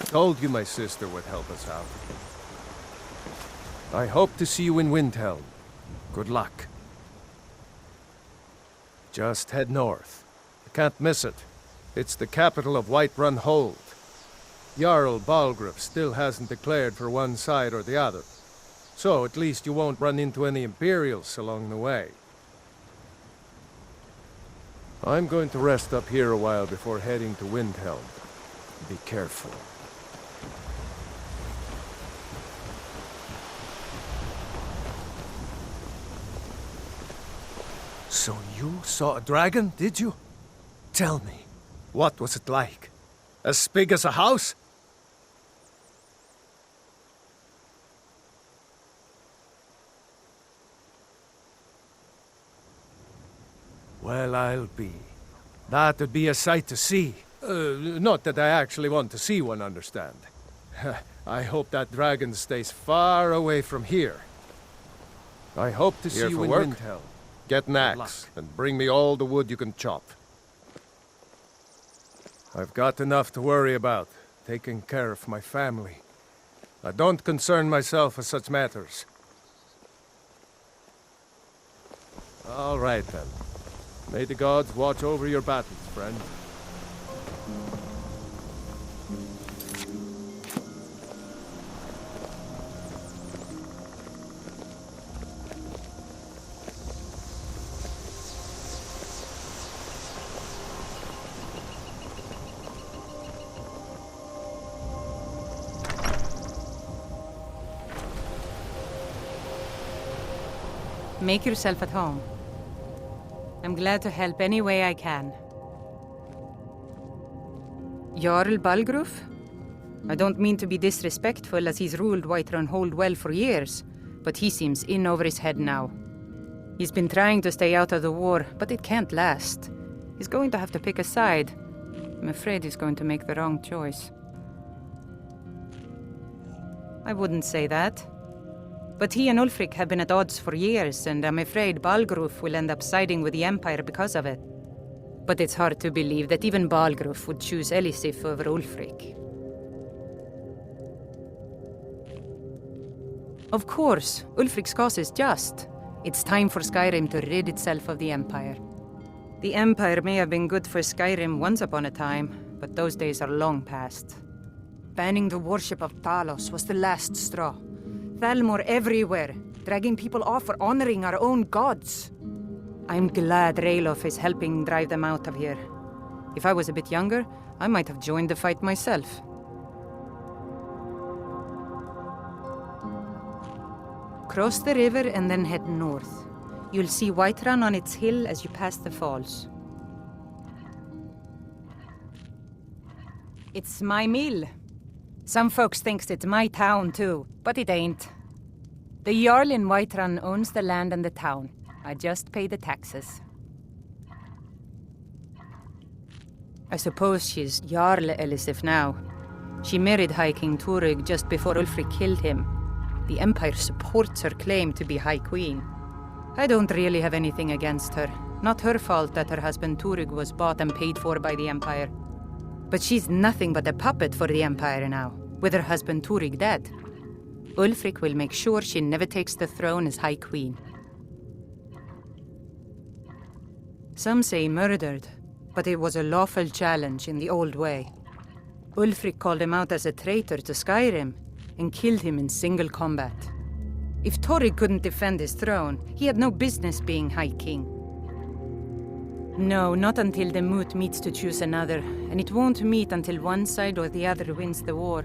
Told you my sister would help us out. I hope to see you in Windhelm. Good luck. Just head north. You can't miss it. It's the capital of Whiterun Hold. Jarl Balgruuf still hasn't declared for one side or the other. So at least you won't run into any Imperials along the way. I'm going to rest up here a while before heading to Windhelm. Be careful. So you saw a dragon, did you? Tell me, what was it like? As big as a house? Well, I'll be. That'd be a sight to see. Not that I actually want to see one, understand. I hope that dragon stays far away from here. I hope to see you in Windhelm. Get an axe, and bring me all the wood you can chop. I've got enough to worry about, taking care of my family. I don't concern myself with such matters. All right, then. May the gods watch over your battles, friend. Make yourself at home. I'm glad to help any way I can. Jarl Balgruuf? I don't mean to be disrespectful, as he's ruled Whiterun Hold well for years, but he seems in over his head now. He's been trying to stay out of the war, but it can't last. He's going to have to pick a side. I'm afraid he's going to make the wrong choice. I wouldn't say that. But he and Ulfric have been at odds for years, and I'm afraid Balgruuf will end up siding with the Empire because of it. But it's hard to believe that even Balgruuf would choose Elisif over Ulfric. Of course, Ulfric's cause is just. It's time for Skyrim to rid itself of the Empire. The Empire may have been good for Skyrim once upon a time, but those days are long past. Banning the worship of Talos was the last straw. Thalmor everywhere, dragging people off for honoring our own gods. I'm glad Ralof is helping drive them out of here. If I was a bit younger, I might have joined the fight myself. Cross the river and then head north. You'll see Whiterun on its hill as you pass the falls. It's my mill. Some folks thinks it's my town too, but it ain't. The Jarl in Whiterun owns the land and the town. I just pay the taxes. I suppose she's Jarl Elisif now. She married High King Turig just before Ulfric killed him. The Empire supports her claim to be High Queen. I don't really have anything against her. Not her fault that her husband Turig was bought and paid for by the Empire. But she's nothing but a puppet for the Empire now, with her husband Turig dead. Ulfric will make sure she never takes the throne as High Queen. Some say murdered, but it was a lawful challenge in the old way. Ulfric called him out as a traitor to Skyrim and killed him in single combat. If Turig couldn't defend his throne, he had no business being High King. No, not until the moot meets to choose another, and it won't meet until one side or the other wins the war.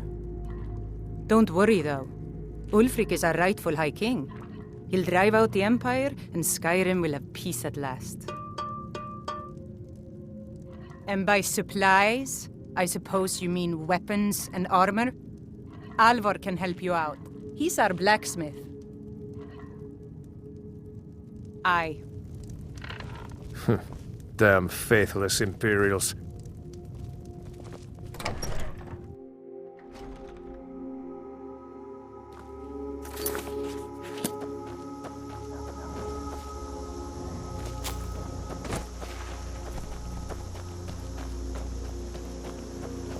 Don't worry, though. Ulfric is our rightful High King. He'll drive out the Empire, and Skyrim will have peace at last. And by supplies, I suppose you mean weapons and armor? Alvor can help you out. He's our blacksmith. Aye. Damn faithless Imperials.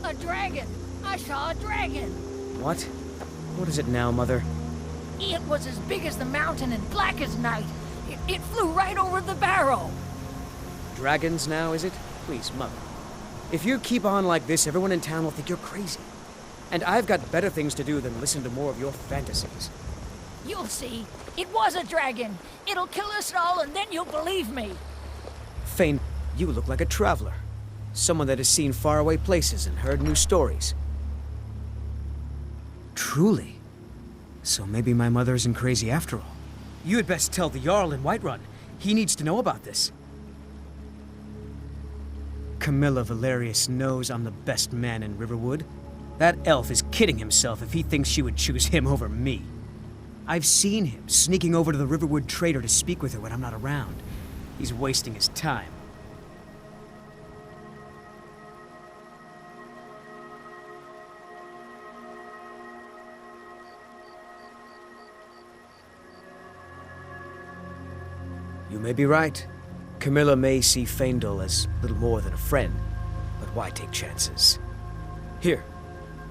A dragon! I saw a dragon. What? What is it now, Mother? It was as big as the mountain and black as night. It flew right over the barrow. Dragons now, is it? Please, Mother. If you keep on like this, everyone in town will think you're crazy. And I've got better things to do than listen to more of your fantasies. You'll see. It was a dragon. It'll kill us all, and then you'll believe me. Fane, you look like a traveler. Someone that has seen faraway places and heard new stories. Truly. So maybe my mother isn't crazy after all. You had best tell the Jarl in Whiterun. He needs to know about this. Camilla Valerius knows I'm the best man in Riverwood. That elf is kidding himself if he thinks she would choose him over me. I've seen him sneaking over to the Riverwood trader to speak with her when I'm not around. He's wasting his time. You may be right. Camilla may see Faendal as little more than a friend, but why take chances? Here,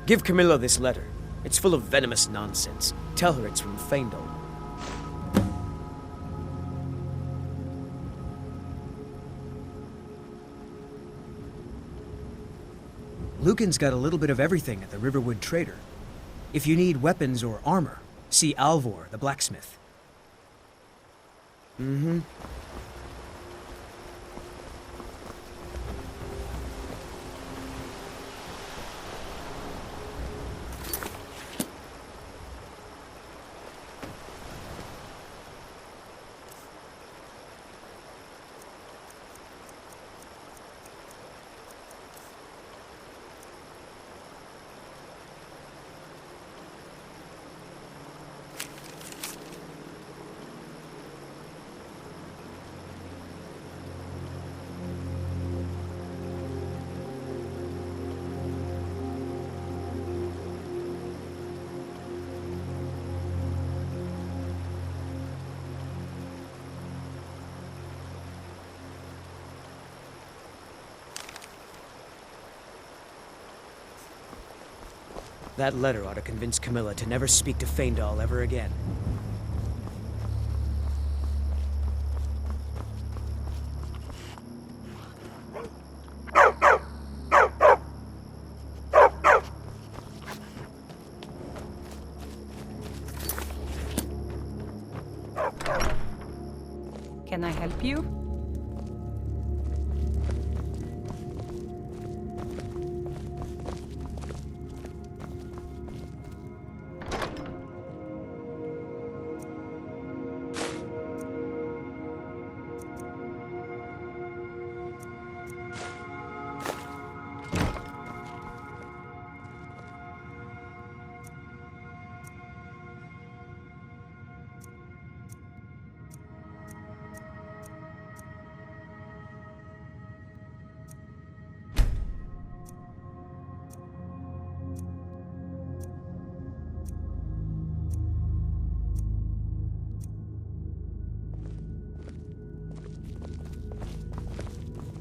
give Camilla this letter. It's full of venomous nonsense. Tell her it's from Faendal. Lucan's got a little bit of everything at the Riverwood Trader. If you need weapons or armor, see Alvor, the blacksmith. Mm-hmm. That letter ought to convince Camilla to never speak to Faendal ever again. Can I help you?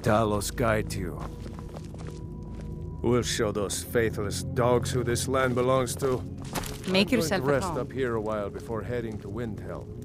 Talos guide you. We'll show those faithless dogs who this land belongs to. Make I'm yourself going at to rest home. up here a while before heading to Windhelm.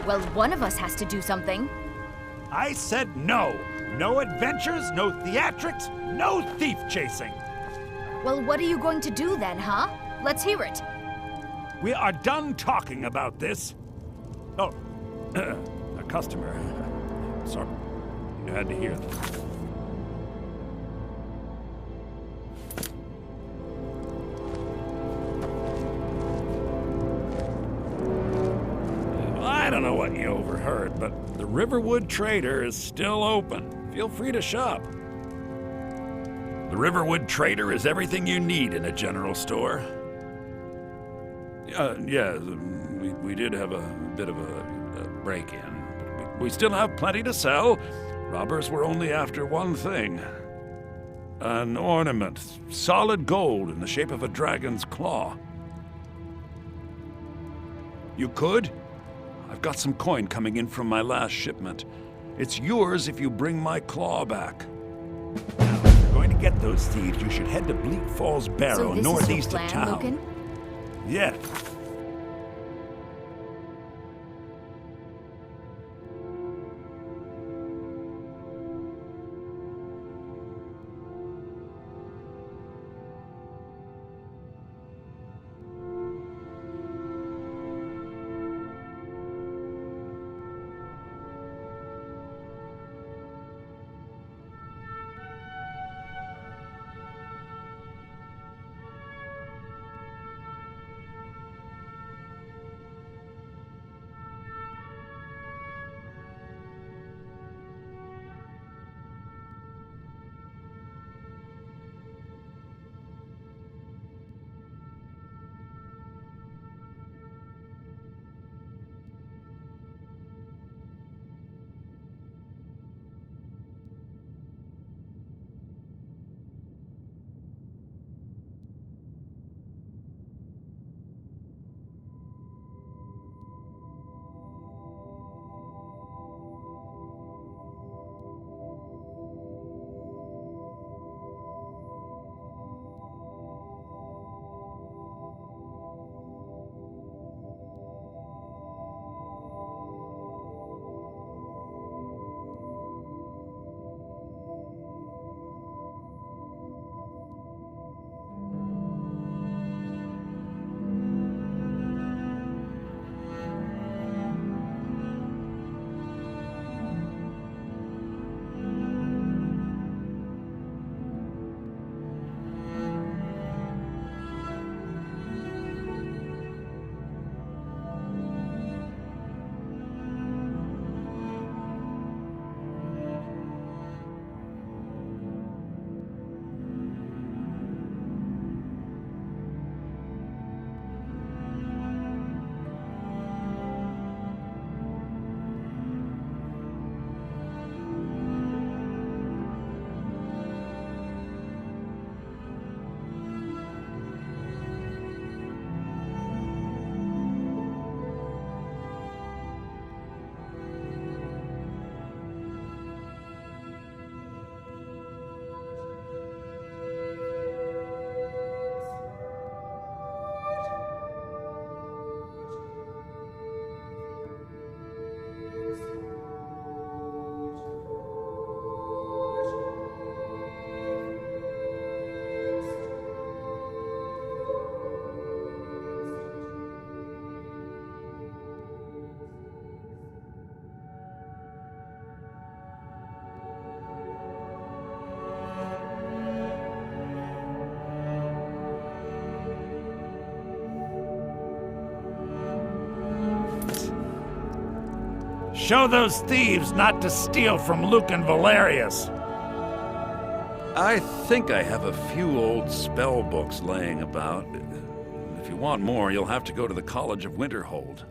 Well, one of us has to do something. I said no. No adventures, no theatrics, no thief chasing. Well, what are you going to do then, huh? Let's hear it. We are done talking about this. Oh, a customer. Sorry, you had to hear that. I don't know what you overheard, but the Riverwood Trader is still open. Feel free to shop. The Riverwood Trader is everything you need in a general store. Yeah, we did have a bit of a break-in, but we still have plenty to sell. Robbers were only after one thing. An ornament, solid gold in the shape of a dragon's claw. You could? I've got some coin coming in from my last shipment. It's yours if you bring my claw back. Now, if you're going to get those thieves, you should head to Bleak Falls Barrow, northeast of town. Loken? Yeah. Show those thieves not to steal from Luke and Valerius. I think I have a few old spell books laying about. If you want more, you'll have to go to the College of Winterhold.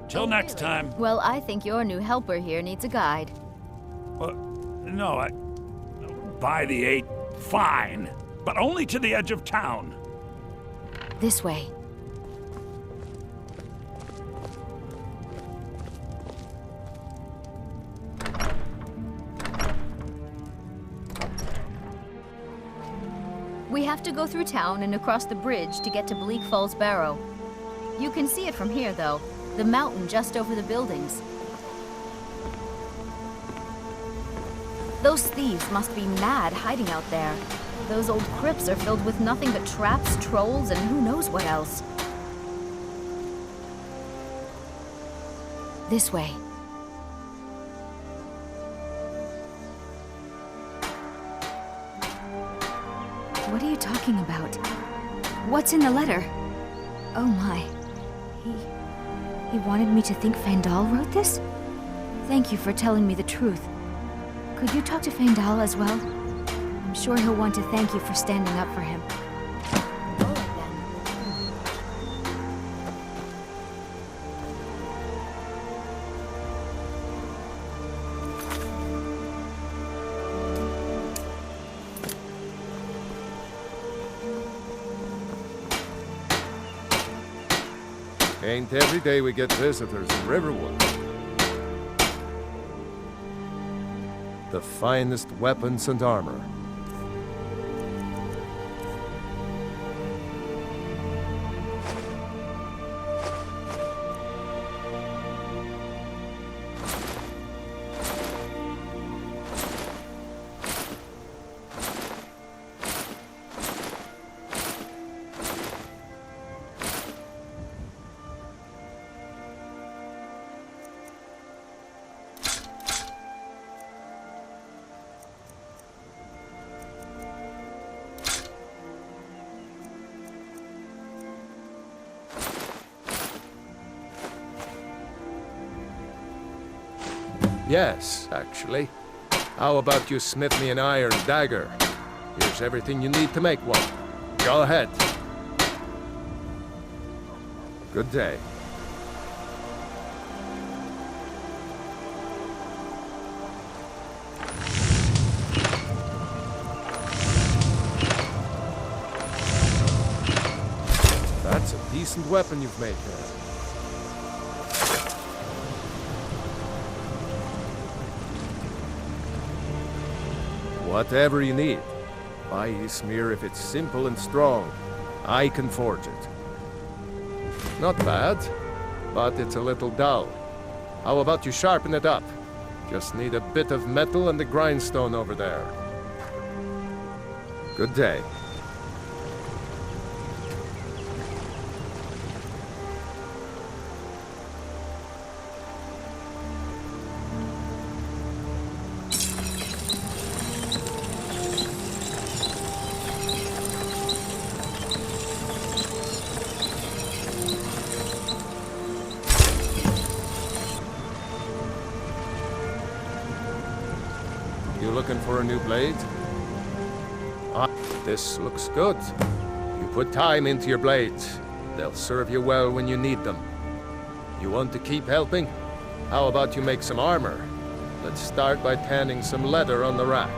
Till next time. Well, I think your new helper here needs a guide. No, by the 8, fine. But only to the edge of town. This way. We have to go through town and across the bridge to get to Bleak Falls Barrow. You can see it from here, though. The mountain just over the buildings. Those thieves must be mad hiding out there. Those old crypts are filled with nothing but traps, trolls, and who knows what else. This way. What are you talking about? What's in the letter? Oh my. He wanted me to think Fandal wrote this? Thank you for telling me the truth. Could you talk to Fandal as well? I'm sure he'll want to thank you for standing up for him. All right, Ain't every day we get visitors in Riverwood. The finest weapons and armor. Yes, actually. How about you smith me an iron dagger? Here's everything you need to make one. Go ahead. Good day. That's a decent weapon you've made there. Whatever you need. Buy Ysmir if it's simple and strong. I can forge it. Not bad, but it's a little dull. How about you sharpen it up? Just need a bit of metal and the grindstone over there. Good day. You looking for a new blade? Ah, this looks good. You put time into your blades. They'll serve you well when you need them. You want to keep helping? How about you make some armor? Let's start by tanning some leather on the rack.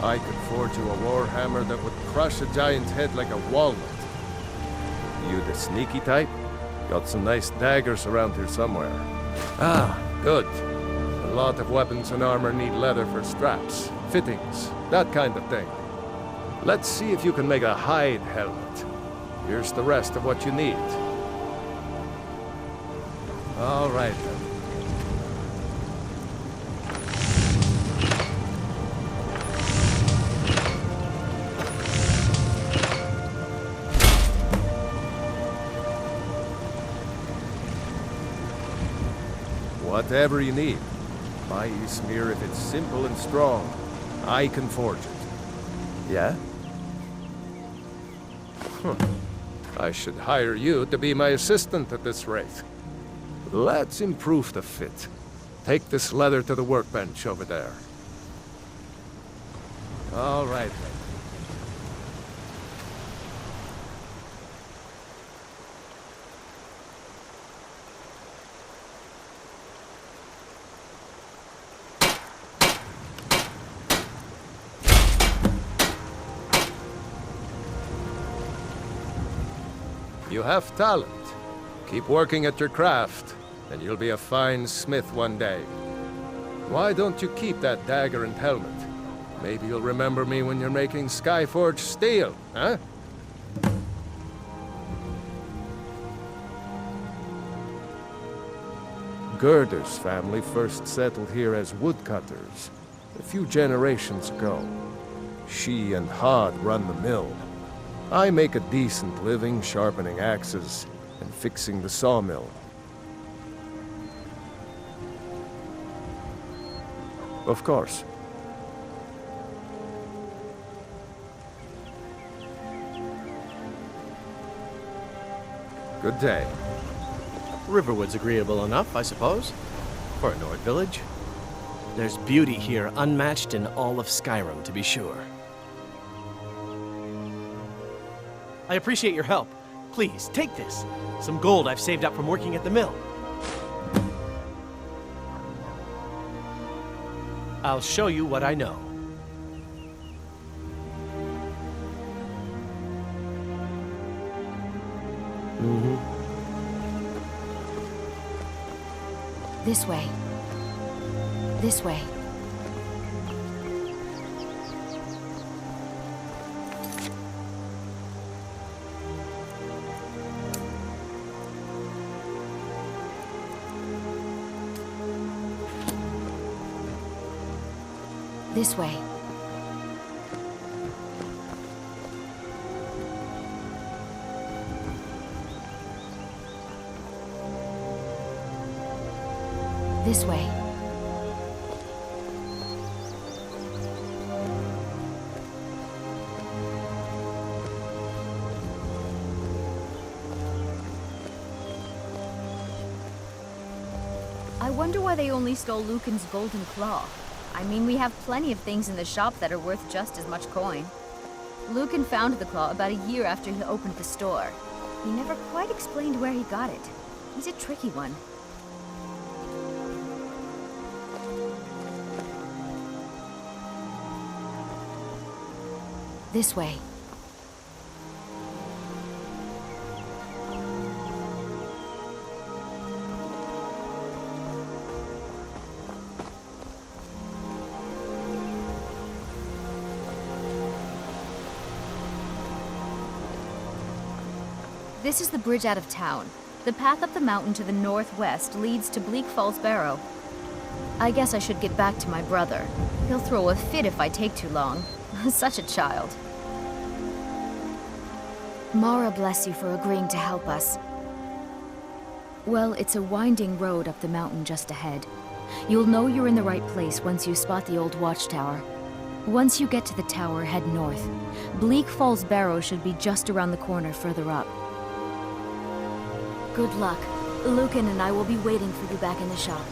I could forge you a warhammer that would crush a giant's head like a walnut. You the sneaky type? Got some nice daggers around here somewhere. Ah, good. A lot of weapons and armor need leather for straps, fittings, that kind of thing. Let's see if you can make a hide helmet. Here's the rest of what you need. All right then. Whatever you need. Buy Ysmir if it's simple and strong. I can forge it. Yeah? Huh. I should hire you to be my assistant at this rate. Let's improve the fit. Take this leather to the workbench over there. All right, then. You have talent. Keep working at your craft, and you'll be a fine smith one day. Why don't you keep that dagger and helmet? Maybe you'll remember me when you're making Skyforged steel, huh? Gerder's family first settled here as woodcutters a few generations ago. She and Hod run the mill. I make a decent living sharpening axes and fixing the sawmill. Of course. Good day. Riverwood's agreeable enough, I suppose, for a Nord village. There's beauty here unmatched in all of Skyrim, to be sure. I appreciate your help. Please, take this. Some gold I've saved up from working at the mill. I'll show you what I know. This way. This way. This way. This way. I wonder why they only stole Lucan's golden claw. I mean, we have plenty of things in the shop that are worth just as much coin. Lucan found the claw about a year after he opened the store. He never quite explained where he got it. He's a tricky one. This way. This is the bridge out of town. The path up the mountain to the northwest leads to Bleak Falls Barrow. I guess I should get back to my brother. He'll throw a fit if I take too long. Such a child. Mara bless you for agreeing to help us. Well, it's a winding road up the mountain just ahead. You'll know you're in the right place once you spot the old watchtower. Once you get to the tower, head north. Bleak Falls Barrow should be just around the corner further up. Good luck. Lucan and I will be waiting for you back in the shop.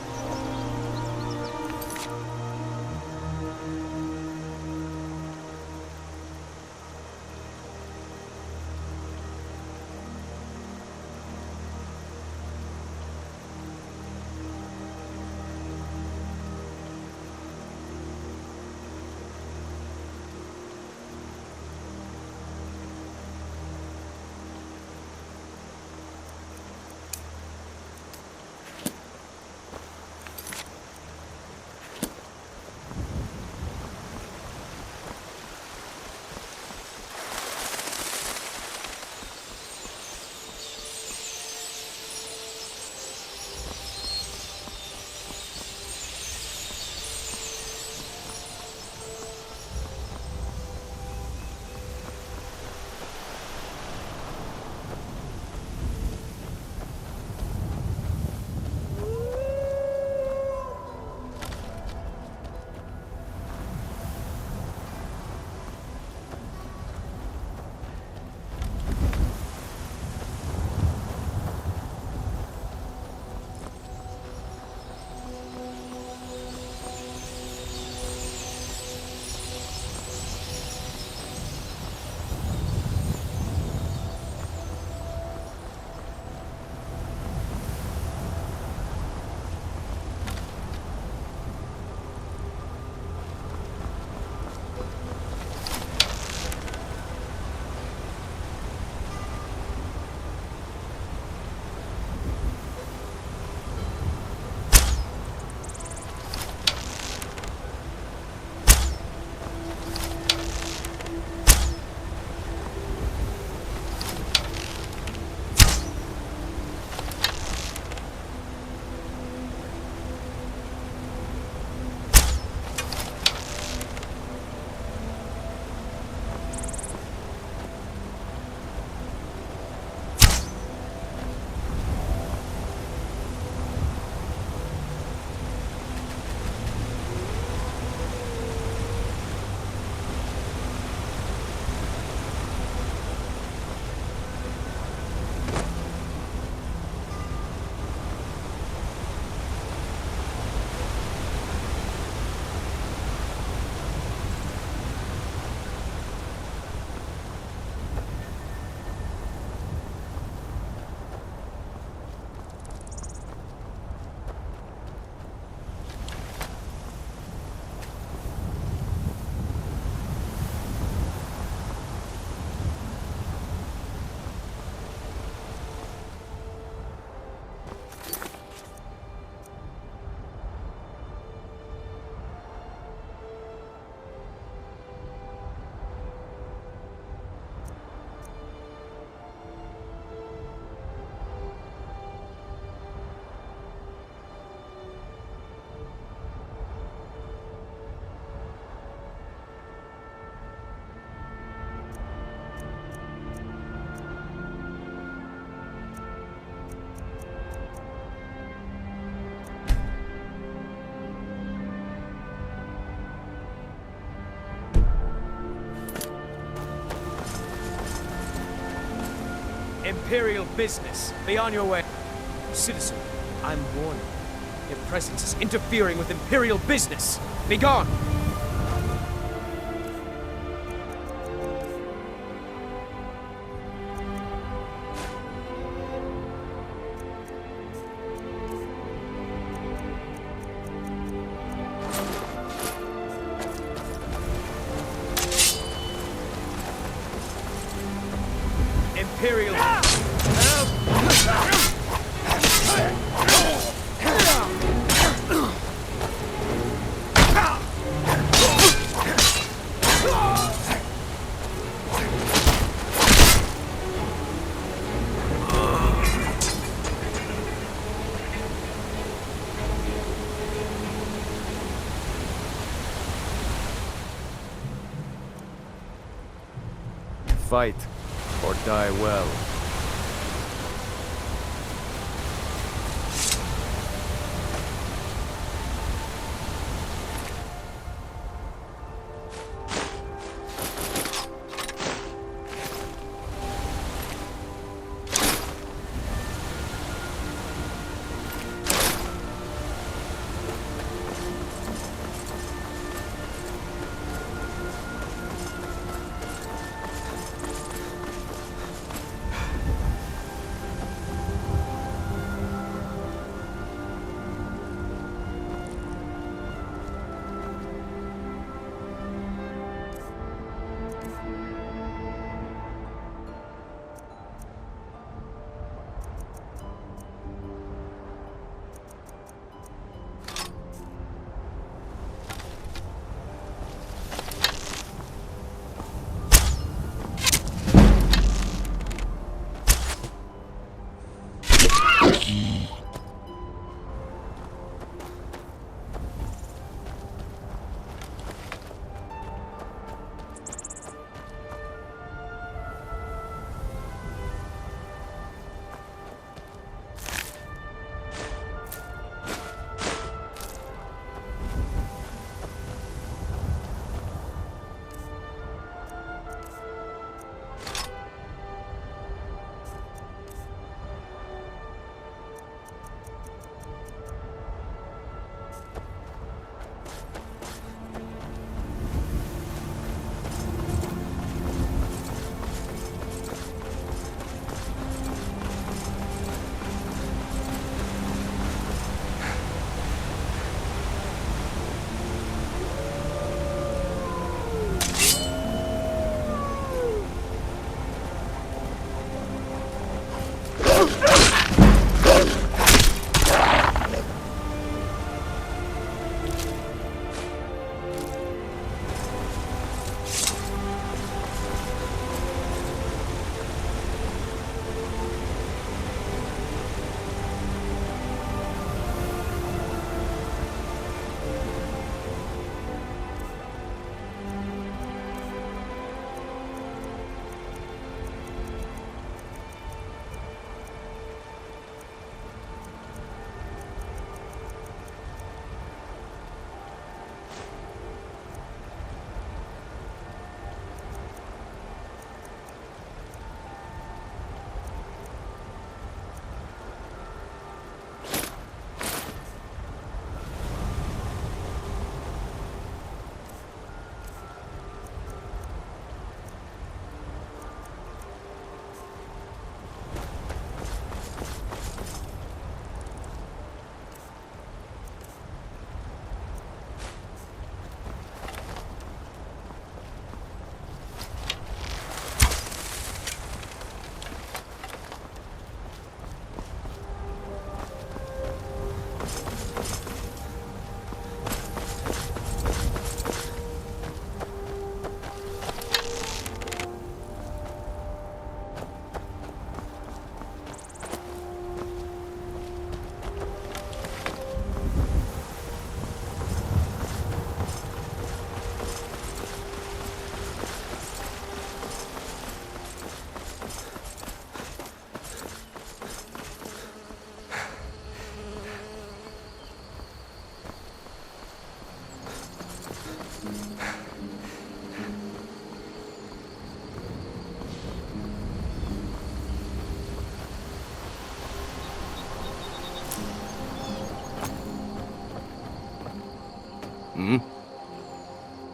Imperial business. Be on your way. Citizen, I'm warning you. Your presence is interfering with Imperial business. Be gone! Imperial... Fight, or die well.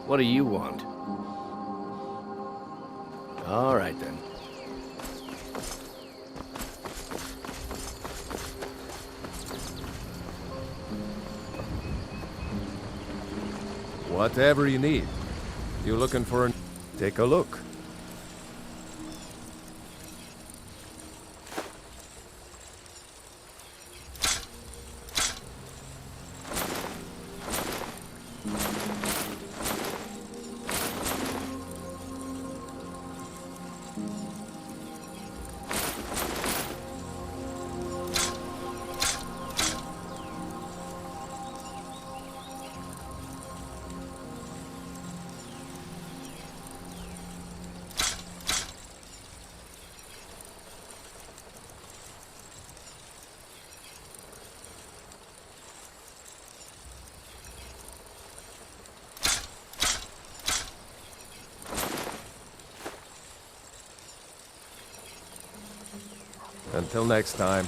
What do you want? All right, then. Whatever you need. You looking for Take a look. Until next time.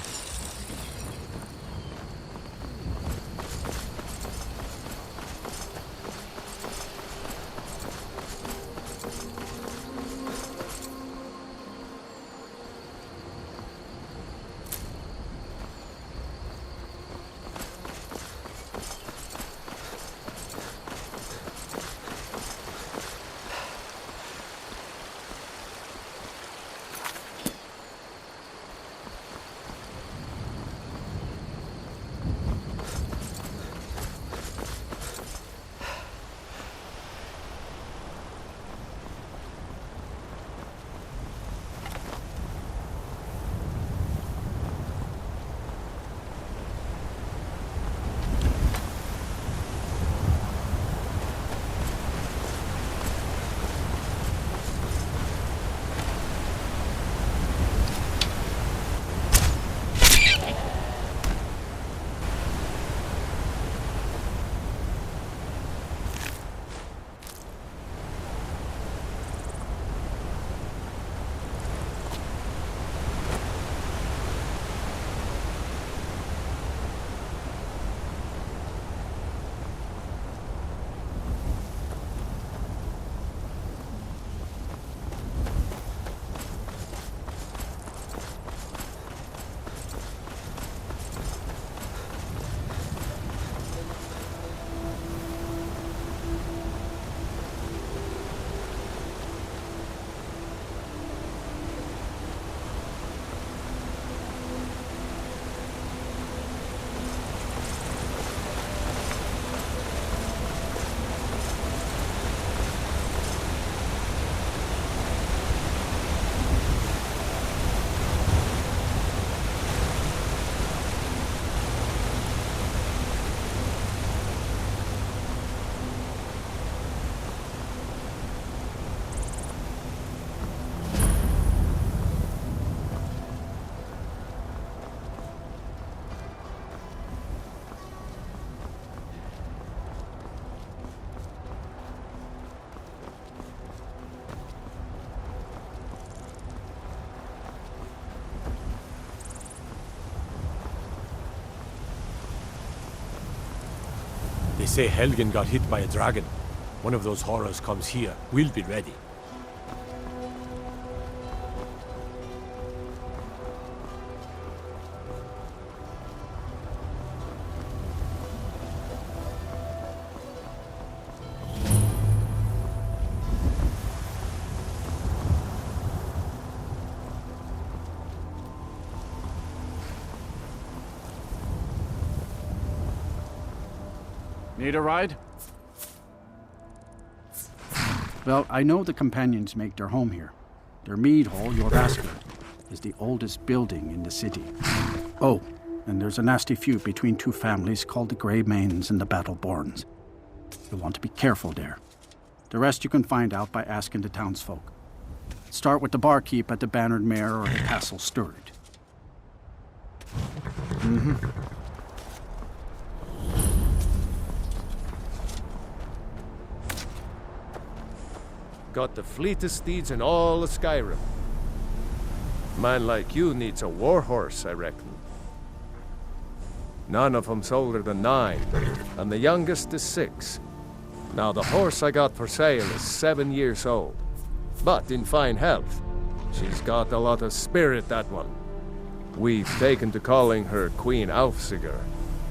They say Helgen got hit by a dragon. One of those horrors comes here. We'll be ready. Need a ride? Well, I know the companions make their home here. Their mead hall, your basket, is the oldest building in the city. Oh, and there's a nasty feud between two families called the Grey Mains and the Battleborns. You'll want to be careful there. The rest you can find out by asking the townsfolk. Start with the barkeep at the Bannered Mare or the Castle Steward. Got the fleetest steeds in all of Skyrim. Man like you needs a war horse, I reckon. None of them's older than 9, and the youngest is 6. Now, the horse I got for sale is 7 years old, but in fine health. She's got a lot of spirit, that one. We've taken to calling her Queen Aufsiger,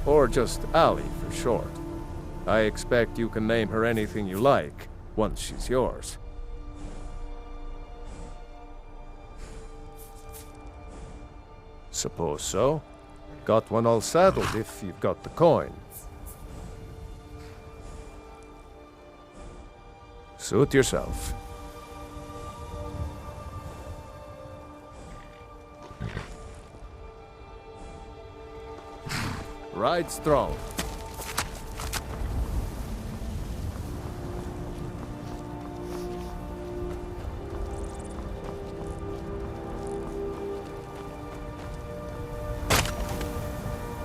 or just Ali for short. I expect you can name her anything you like, once she's yours. Suppose so. Got one all saddled if you've got the coin. Suit yourself. Ride strong.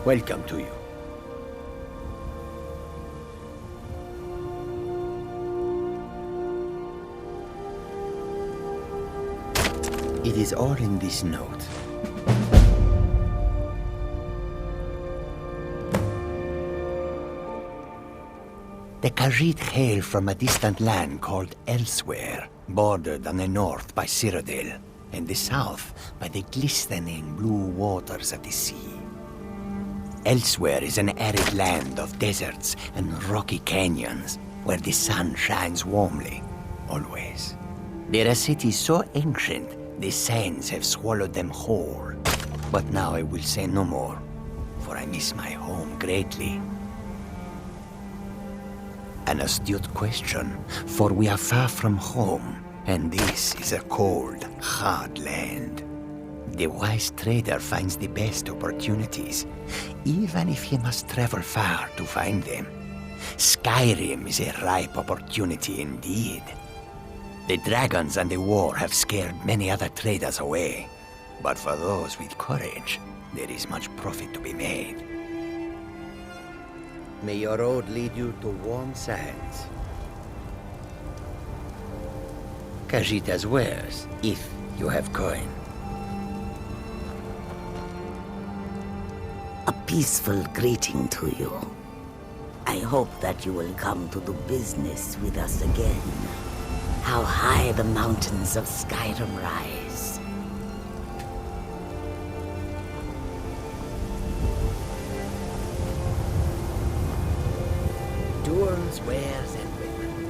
Welcome to you. It is all in this note. The Khajiit hail from a distant land called Elsewhere, bordered on the north by Cyrodiil, and the south by the glistening blue waters of the sea. Elsewhere is an arid land of deserts and rocky canyons, where the sun shines warmly, always. There are cities so ancient, the sands have swallowed them whole. But now I will say no more, for I miss my home greatly. An astute question, for we are far from home, and this is a cold, hard land. The wise trader finds the best opportunities, even if he must travel far to find them. Skyrim is a ripe opportunity indeed. The dragons and the war have scared many other traders away, but for those with courage, there is much profit to be made. May your road lead you to warm sands. Khajiit's wares, if you have coin. A peaceful greeting to you. I hope that you will come to do business with us again. How high the mountains of Skyrim rise. Tools, wares, and weapons.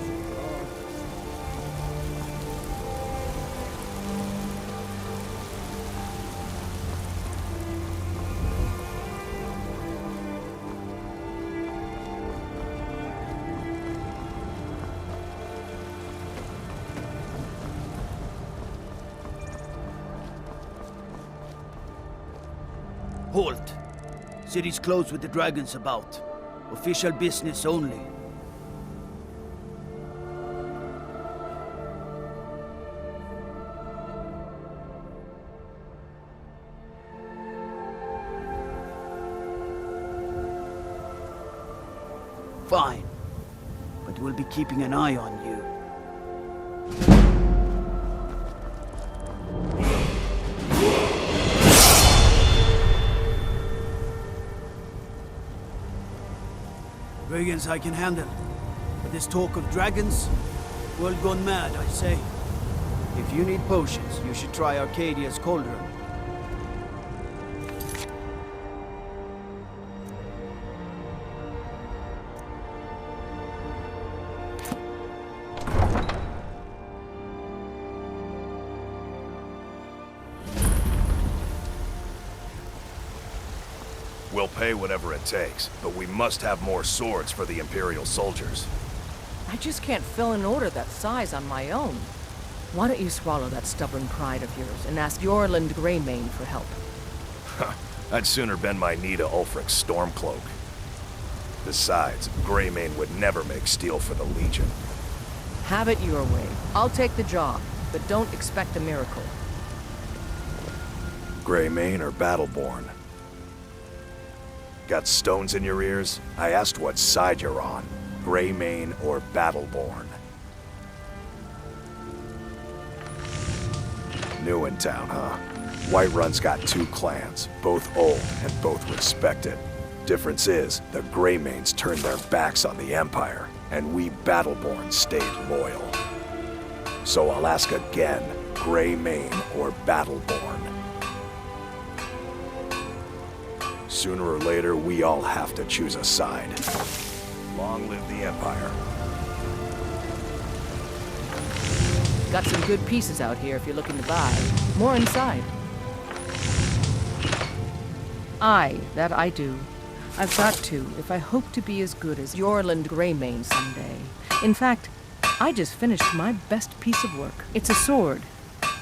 Halt! City's closed with the dragons about. Official business only. Fine. But we'll be keeping an eye on you. Brigands I can handle. But this talk of dragons? World gone mad, I say. If you need potions, you should try Arcadia's cauldron. We'll pay whatever it takes, but we must have more swords for the Imperial soldiers. I just can't fill an order that size on my own. Why don't you swallow that stubborn pride of yours and ask Yorland Greymane for help? I'd sooner bend my knee to Ulfric's Stormcloak. Besides, Greymane would never make steel for the Legion. Have it your way. I'll take the job, but don't expect a miracle. Greymane or Battleborn? Got stones in your ears? I asked what side you're on. Greymane or Battleborn? New in town, huh? Whiterun's got two clans, both old and both respected. Difference is, the Greymanes turned their backs on the Empire. and we Battleborn stayed loyal. So I'll ask again, Greymane or Battleborn? Sooner or later, we all have to choose a side. Long live the Empire. Got some good pieces out here if you're looking to buy. More inside. Aye, that I do. I've got to, if I hope to be as good as Yorland Greymane someday. In fact, I just finished my best piece of work. It's a sword.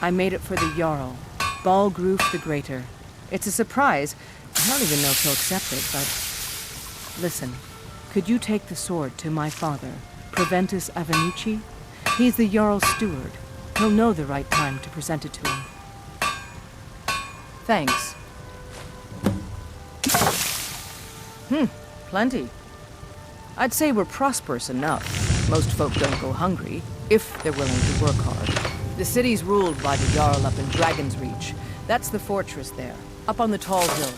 I made it for the Jarl, Balgruf the Greater. It's a surprise. I don't even know if he'll accept it, but... Listen, could you take the sword to my father, Proventus Avenucci? He's the Jarl's steward. He'll know the right time to present it to him. Thanks. Plenty. I'd say we're prosperous enough. Most folk don't go hungry, if they're willing to work hard. The city's ruled by the Jarl up in Dragon's Reach. That's the fortress there, up on the tall hill.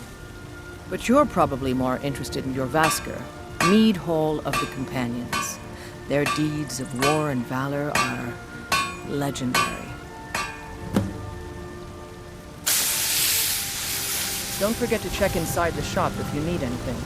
But you're probably more interested in your Vasker, Mead Hall of the Companions. Their deeds of war and valor are legendary. Don't forget to check inside the shop if you need anything.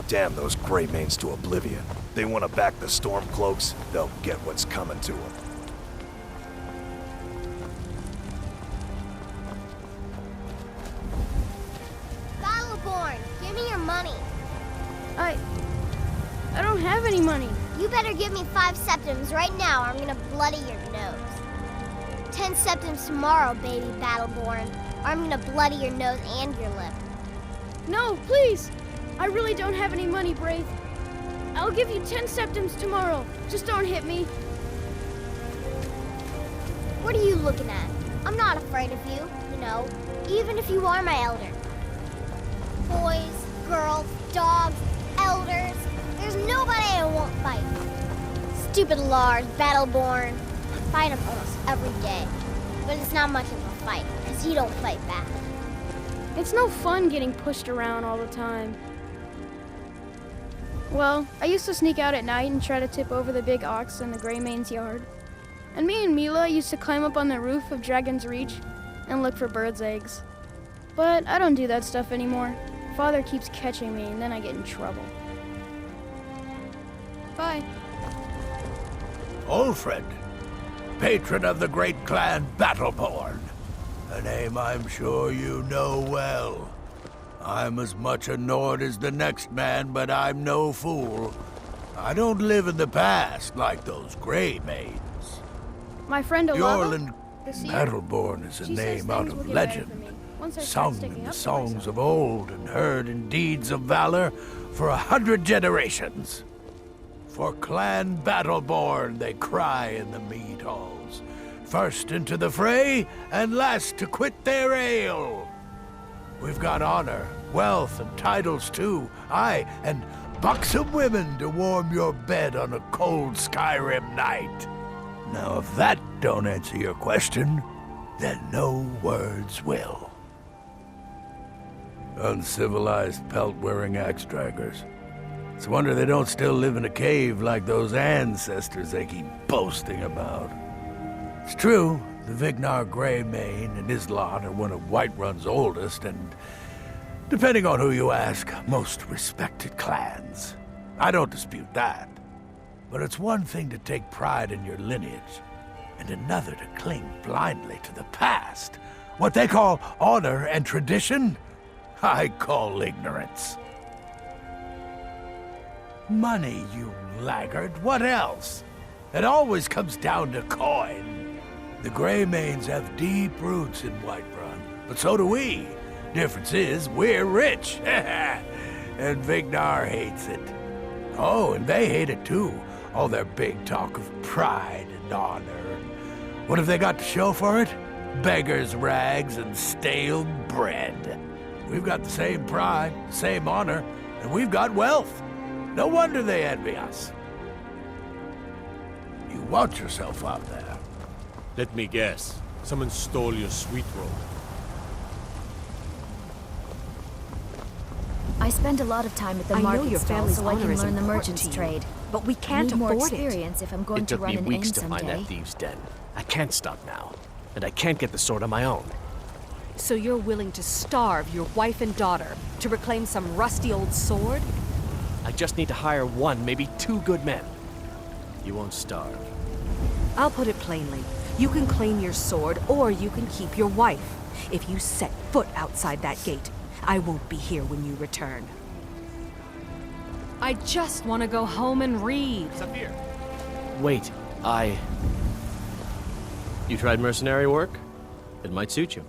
Damn those Greymanes to oblivion. They want to back the Stormcloaks, they'll get what's coming to them. Battleborn, give me your money. I don't have any money. You better give me 5 septims right now or I'm gonna bloody your nose. 10 septims tomorrow, baby Battleborn, or I'm gonna bloody your nose and your lip. No, please! I really don't have any money, Brave. I'll give you 10 septims tomorrow. Just don't hit me. What are you looking at? I'm not afraid of you, you know, even if you are my elder. Boys, girls, dogs, elders, there's nobody I won't fight. Stupid Lars, Battleborn. I fight him almost every day, but it's not much of a fight, because he don't fight back. It's no fun getting pushed around all the time. Well, I used to sneak out at night and try to tip over the big ox in the Greymane's yard. And me and Mila used to climb up on the roof of Dragon's Reach and look for birds' eggs. But I don't do that stuff anymore. Father keeps catching me and then I get in trouble. Bye. Ulfred, patron of the great clan Battleborn. A name I'm sure you know well. I'm as much a Nord as the next man, but I'm no fool. I don't live in the past like those Greymanes. My friend Olava? Yorland Battleborn is a name out of legend, sung in the songs of old and heard in deeds of valor for 100 generations. For Clan Battleborn they cry in the mead halls, first into the fray and last to quit their ale. We've got honor, wealth, and titles too. Aye, and buxom women to warm your bed on a cold Skyrim night. Now, if that don't answer your question, then no words will. Uncivilized pelt-wearing axe-draggers. It's a wonder they don't still live in a cave like those ancestors they keep boasting about. It's true, the Vignar Greymane and his lot are one of Whiterun's oldest and, depending on who you ask, most respected clans. I don't dispute that. But it's one thing to take pride in your lineage, and another to cling blindly to the past. What they call honor and tradition, I call ignorance. Money, you laggard. What else? It always comes down to coin. The Greymanes have deep roots in Whiterun, but so do we. Difference is, we're rich. And Vignar hates it. Oh, and they hate it too. All their big talk of pride and honor. What have they got to show for it? Beggars' rags and stale bread. We've got the same pride, same honor, and we've got wealth. No wonder they envy us. You watch yourself out there. Let me guess. Someone stole your sweet roll. I spend a lot of time at the market stall so I can learn the merchant's trade. But we can't I need more afford it. experience if I'm going It to took run me an weeks inn to find someday. that thieves' den. I can't stop now. And I can't get the sword on my own. So you're willing to starve your wife and daughter to reclaim some rusty old sword? I just need to hire one, maybe two good men. You won't starve. I'll put it plainly. You can claim your sword, or you can keep your wife. If you set foot outside that gate, I won't be here when you return. I just want to go home and read. Wait, You tried mercenary work? It might suit you.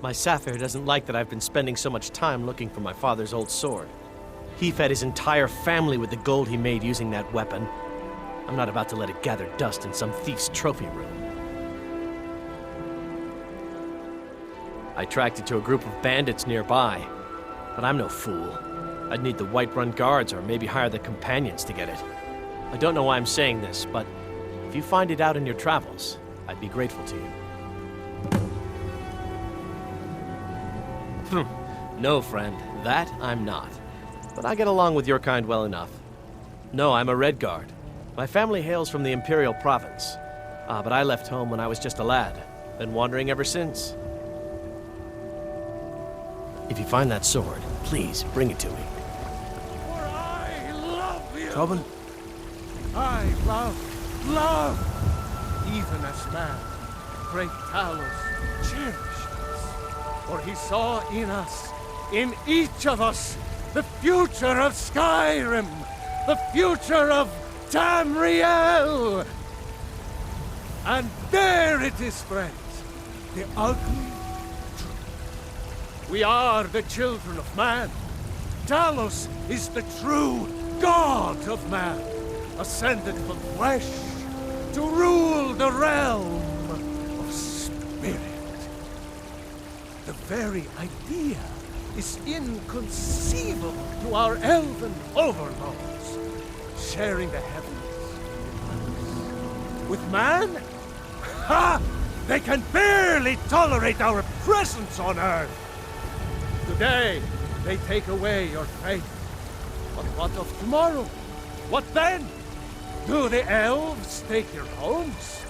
My Saphir doesn't like that I've been spending so much time looking for my father's old sword. He fed his entire family with the gold he made using that weapon. I'm not about to let it gather dust in some thief's trophy room. I tracked it to a group of bandits nearby, but I'm no fool. I'd need the Whiterun guards or maybe hire the companions to get it. I don't know why I'm saying this, but if you find it out in your travels, I'd be grateful to you. No, friend, that I'm not. But I get along with your kind well enough. No, I'm a Red Guard. My family hails from the Imperial Province. But I left home when I was just a lad. Been wandering ever since. If you find that sword, please bring it to me. For I love you. Trouble? I love, even as man, great Talos cherished us. For he saw in us, in each of us, the future of Skyrim, the future of Tamriel. And there it is, friends, the ugly truth. We are the children of man. Talos is the true god of man, ascended from flesh to rule the realm of spirit. The very idea is inconceivable to our elven overlords, sharing the heavens with man? Ha! They can barely tolerate our presence on Earth. Today, they take away your faith. But what of tomorrow? What then? Do the elves take your homes?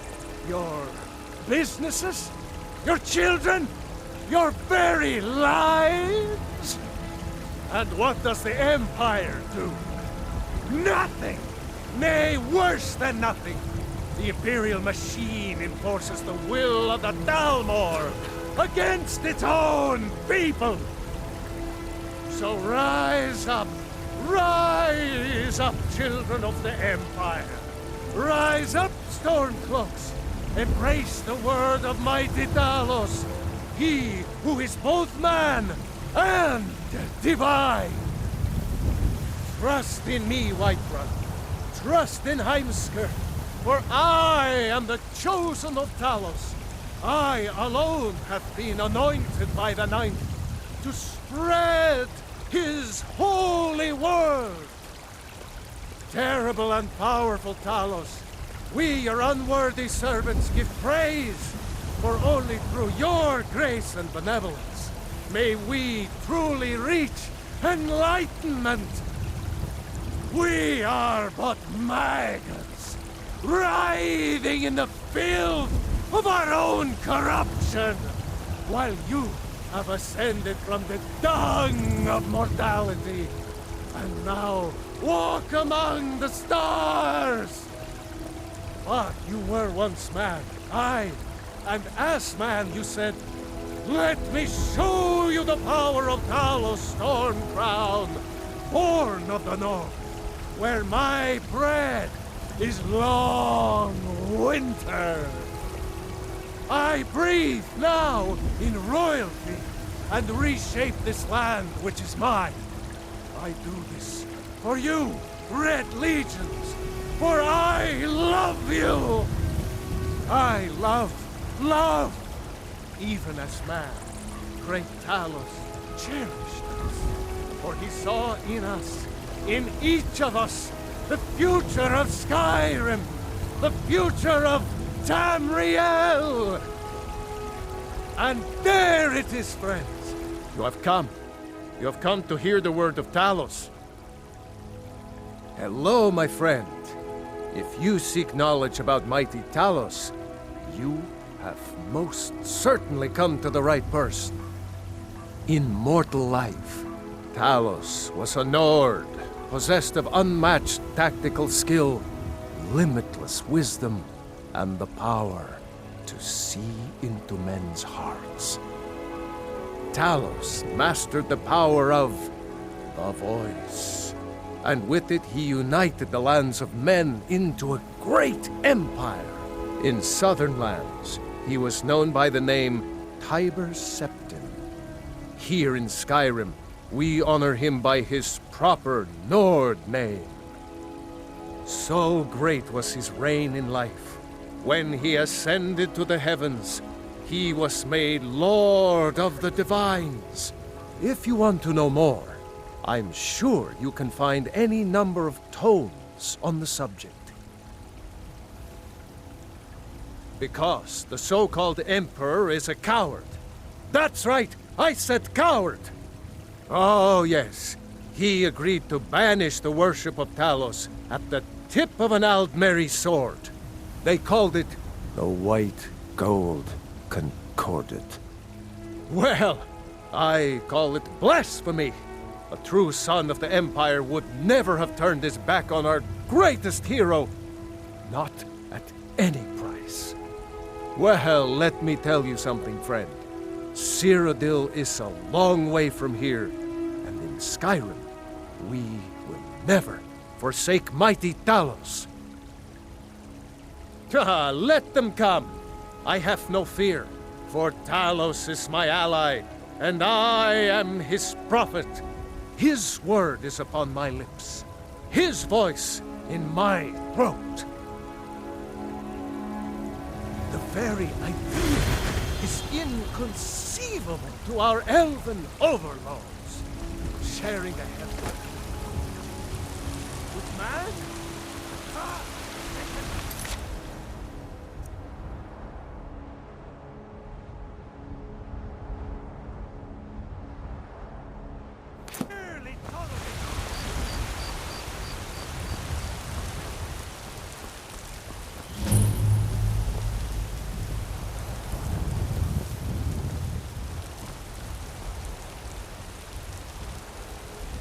Your businesses? Your children? Your very lives? And what does the Empire do? Nothing! Nay, worse than nothing! The Imperial machine enforces the will of the Dalmor against its own people! So rise up, children of the Empire! Rise up, Stormcloaks! Embrace the word of mighty Talos, he who is both man and divine! Trust in me, Whiterun. Trust in Heimskir, for I am the chosen of Talos. I alone have been anointed by the Ninth to spread his holy word. Terrible and powerful Talos, we, your unworthy servants, give praise, for only through your grace and benevolence may we truly reach enlightenment. We are but maggots, writhing in the filth of our own corruption, while you have ascended from the dung of mortality, and now walk among the stars. But you were once man, aye, and as man you said, "Let me show you the power of Talos Stormcrown. born of the North, where my bread is long winter. I breathe now in royalty and reshape this land which is mine. I do this for you, Red Legions, for I love you. I love, even as man, great Talos cherished us, for he saw in us, in each of us, the future of Skyrim, the future of Tamriel. And there it is, friends. You have come. You have come to hear the word of Talos. Hello, my friend. If you seek knowledge about mighty Talos, you have most certainly come to the right person. In mortal life, Talos was a Nord, possessed of unmatched tactical skill, limitless wisdom, and the power to see into men's hearts. Talos mastered the power of the voice, and with it he united the lands of men into a great empire. In southern lands, he was known by the name Tiber Septim. Here in Skyrim, we honor him by his proper Nord name. So great was his reign in life. When he ascended to the heavens, he was made Lord of the Divines. If you want to know more, I'm sure you can find any number of tomes on the subject. Because the so-called Emperor is a coward. That's right, I said coward! Oh yes, he agreed to banish the worship of Talos at the tip of an Aldmeri sword. They called it the White Gold Concordat. Well, I call it blasphemy. A true son of the Empire would never have turned his back on our greatest hero. Not at any price. Well, let me tell you something, friend. Cyrodiil is a long way from here, and in Skyrim, we will never forsake mighty Talos. Let them come. I have no fear, for Talos is my ally, and I am his prophet. His word is upon my lips, his voice in my throat. The very idea is inconceivable to our elven overlords, sharing a heaven with man?